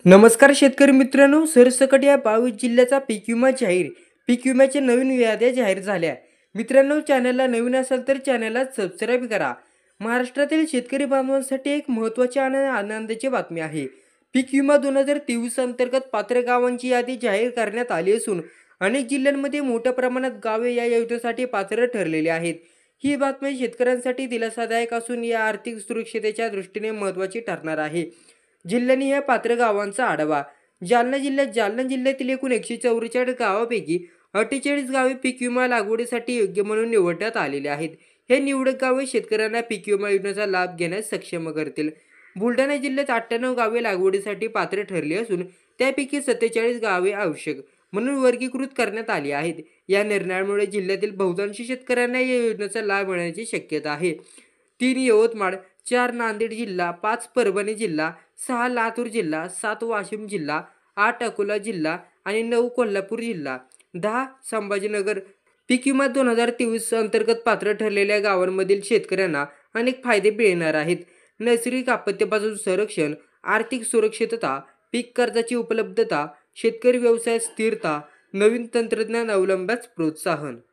नमस्कार शेतकरी मित्रांनो, सरसकट या 22 जिल्ह्याचा पीक विमा जाहीर. पीक विम्याच्या नवीन याद्या जाहीर झाल्या. मित्रांनो, चॅनलला नवीन असाल तर चॅनलला सबस्क्राईब करा. महाराष्ट्रातील शेतकरी बांधवांसाठी एक महत्त्वाची आणि आनंदाची बातमी आहे. पीक विमा 2023 अंतर्गत पात्र गावांची यादी जाहीर करण्यात आली असून अनेक जिल्ह्यांमध्ये मोठ्या प्रमाणात गावे या योजनेसाठी पात्र ठरलेली आहेत. ही बातमी शेतकऱ्यांसाठी दिलासादायक असून या आर्थिक सुरक्षिततेच्या दृष्टीने महत्त्वाची ठरणार आहे. जिल्ह्यांनी या पात्र गावांचा आढावा. जालना जिल्ह्यातील एकूण 144 गावापैकी 48 गावे पीक विमा लागवडीसाठी योग्य म्हणून निवडण्यात आलेली आहेत. हे निवडक गावे शेतकऱ्यांना पीक विमा योजनेचा लाभ घेण्यास सक्षम करतील. बुलढाणा जिल्ह्यात 98 गावे लागवडीसाठी पात्र ठरली असून त्यापैकी 47 गावे आवश्यक म्हणून वर्गीकृत करण्यात आली आहेत. या निर्णयामुळे जिल्ह्यातील बहुतांश शेतकऱ्यांना या योजनेचा लाभ मिळण्याची शक्यता आहे. 3 यवतमाळ, 4 नांदेड जिल्हा, 5 परभणी जिल्हा, 6 लातूर जिल्हा, 7 वाशिम जिल्हा, 8 अकोला जिल्हा आणि 9 कोल्हापूर जिल्हा, 10 संभाजीनगर. पीक विमा 2023 अंतर्गत पात्र ठरलेल्या गावांमधील शेतकऱ्यांना अनेक फायदे मिळणार आहेत. नैसर्गिक आपत्तीपासून संरक्षण, आर्थिक सुरक्षितता, पीक कर्जाची उपलब्धता, शेतकरी व्यवसायात स्थिरता, नवीन तंत्रज्ञान अवलंबण्यास प्रोत्साहन.